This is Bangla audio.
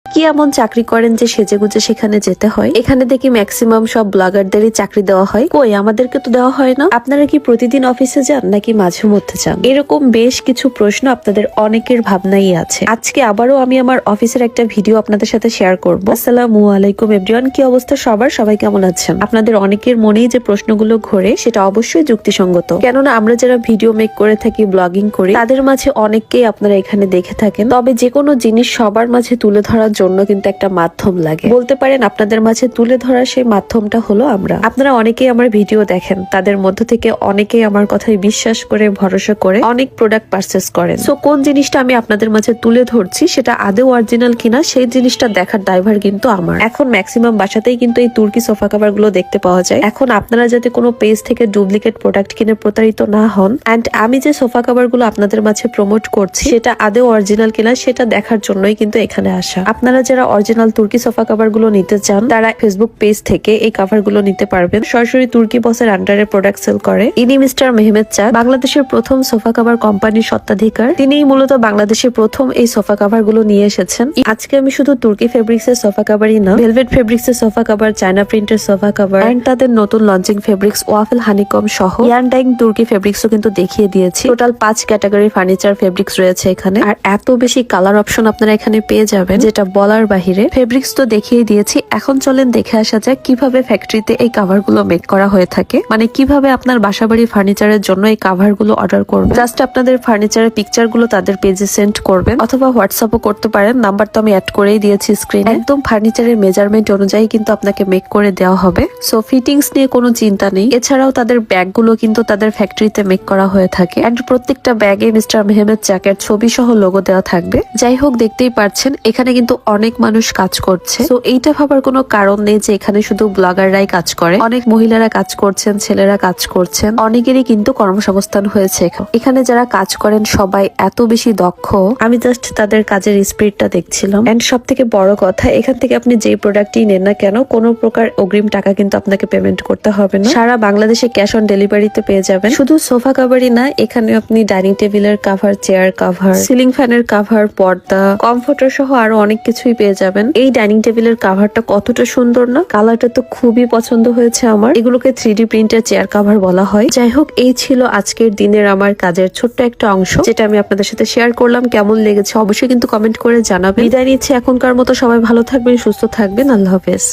কি এমন চাকরি করেন যে সেজেগুজে সেখানে যেতে হয়? এখানে দেখি ম্যাক্সিমাম সব ব্লগারদেরই চাকরি দেওয়া হয়। কই, আমাদেরকে তো দেওয়া হয় না। আপনারা কি প্রতিদিন অফিসে যান নাকি মাঝে মধ্যে যান? এরকম বেশ কিছু প্রশ্ন আপনাদের অনেকের ভাবনাই আছে। আজকে আবারও আমি আমার অফিসের একটা ভিডিও আপনাদের সাথে শেয়ার করব। আসসালামু আলাইকুম এভরিওয়ান, কি অবস্থা সবার? সবাই কেমন আছেন? আপনাদের অনেকের মনেই যে প্রশ্নগুলো ঘোরে সেটা অবশ্যই যুক্তিসঙ্গত, কেননা আমরা যারা ভিডিও মেক করে থাকি, ব্লগিং করি, তাদের মাঝে অনেককেই আপনারা এখানে দেখে থাকেন। তবে যে কোনো জিনিস সবার মাঝে তুলে ধরার জন্য কিন্তু একটা মাধ্যম লাগে। বলতে পারেন আপনাদের মাঝে তুলে ধরার সেই মাধ্যমটা হলো আমরা। আপনারা অনেকেই আমার ভিডিও দেখেন, তাদের মধ্য থেকে অনেকেই আমার কথায় বিশ্বাস করে, ভরসা করে অনেক প্রোডাক্ট পারচেস করেন। সো কোন জিনিসটা আমি আপনাদের মাঝে তুলে ধরছি সেটা আদৌ অরিজিনাল কিনা সেই জিনিসটা দেখার দায়ভার কিন্তু আমার। এখন ম্যাক্সিমাম বাসাতেই কিন্তু এই তুর্কি সোফা কভার গুলো দেখতে পাওয়া যায়। এখন আপনারা যাতে কোনো পেজ থেকে ডুপ্লিকেট প্রোডাক্ট কিনে প্রতারিত না হন, এন্ড আমি যে সোফা কভার গুলো আপনাদের মাঝে প্রমোট করছি সেটা আদৌ অরিজিনাল কিনা সেটা দেখার জন্যই কিন্তু এখানে আসা। আপনারা যারা অরিজিনাল তুর্কি সোফা কভার গুলো নিতে চান তারা ফেসবুক পেজ থেকে এই কভার গুলো নিতে পারবেন। সরাসরি তুর্কি বসের আন্ডারে প্রোডাক্ট সেল করে ইনি মিস্টার মেহমেদ চাক, বাংলাদেশের প্রথম সোফা কভার কোম্পানির স্বত্বাধিকার। তিনিই মূলত বাংলাদেশের প্রথম এই সোফা কভার গুলো নিয়ে এসেছেন। আজকে আমি শুধু তুর্কি ফেব্রিক্স এর সোফা কভারই না, ভেলভেট ফেব্রিক্স এর সোফা কভার, চায়না প্রিন্টের সোফা কভার এন্ড তাদের নতুন লঞ্চিং ফেব্রিক্স ওয়াফেল হানিকম সহ ইয়ান ডাইং তুর্কি ফেব্রিক্সও কিন্তু দেখিয়ে দিয়েছি। টোটাল 5 ক্যাটাগরি ফার্নিচার ফেব্রিক্স রয়েছে এখানে, আর এত বেশি কালার অপশন আপনারা এখানে পেয়ে যাবেন যেটা বলার বাহিরে। ফেব্রিক্স তো দেখিয়ে দিয়েছি, এখন চলেন দেখে আসা যাক কিভাবে ফ্যাক্টরিতে এই কাভার গুলো মেক করা হয়ে থাকে, মানে কিভাবে আপনার বাসাবাড়ি ফার্নিচারের জন্য এই কাভার গুলো অর্ডার করবেন। জাস্ট আপনাদের ফার্নিচারের পিকচার গুলো তাদের পেজে সেন্ড করবেন, অথবা হোয়াটসঅ্যাপও করতে পারেন। নাম্বার তো আমি অ্যাড করেই দিয়েছি স্ক্রিনে। একদম ফার্নিচারের মেজারমেন্ট অনুযায়ী কিন্তু আপনাকে মেক করে দেওয়া হবে। সো ফিটিংস নিয়ে কোনো চিন্তা নেই। এছাড়াও তাদের ব্যাগ গুলো কিন্তু তাদের ফ্যাক্টরিতে মেক করা হয়ে থাকে, এন্ড প্রত্যেকটা ব্যাগে মিস্টার মেহমেদ চাকের ছবি সহ লোগো দেওয়া থাকবে। যাই হোক, দেখতেই পাচ্ছেন এখানে কিন্তু অনেক মানুষ কাজ করছে। তো এইটা ভাবার কোনো কারণ নেই যে এখানে শুধু ব্লগাররাই কাজ করে, অনেক মহিলারা কাজ করছেন, ছেলেরা কাজ করছেন, অনেকেরই কিন্তু কর্মসংস্থান হয়েছে। এখানে যারা কাজ করেন সবাই এত বেশি দক্ষ, আমি জাস্ট তাদের কাজের স্পিরিটটা দেখছিলাম। এন্ড সব থেকে বড় কথা, এখান থেকে আপনি যে প্রোডাক্টই নেন না কেন কোনো প্রকার অগ্রিম টাকা কিন্তু আপনাকে পেমেন্ট করতে হবে না। সারা বাংলাদেশে ক্যাশ অন ডেলিভারিতে পেয়ে যাবেন। শুধু সোফা কভারই না, এখানে আপনি ডাইনিং টেবিলের কভার, চেয়ার কভার, সিলিং ফ্যানের কভার, পর্দা, কমফোর্টার সহ আরো অনেক কিছুই পেয়ে যাবেন। এই ডাইনিং টেবিলের কভারটা কতটা সুন্দর না? কালারটা তো খুবই পছন্দ হয়েছে আমার। এগুলোকে 3D প্রিন্টের চেয়ার কভার বলা হয়। যাই হোক, এই ছিল আজকের দিনের আমার কাজের ছোট্ট একটা অংশ, যেটা আমি আপনাদের সাথে শেয়ার করলাম। কেমন লেগেছে অবশ্যই কিন্তু কমেন্ট করে জানাবেন। বিদায় নিচ্ছি এখনকার মতো। সবাই ভালো থাকবেন, সুস্থ থাকবেন। আল্লাহ হাফেজ।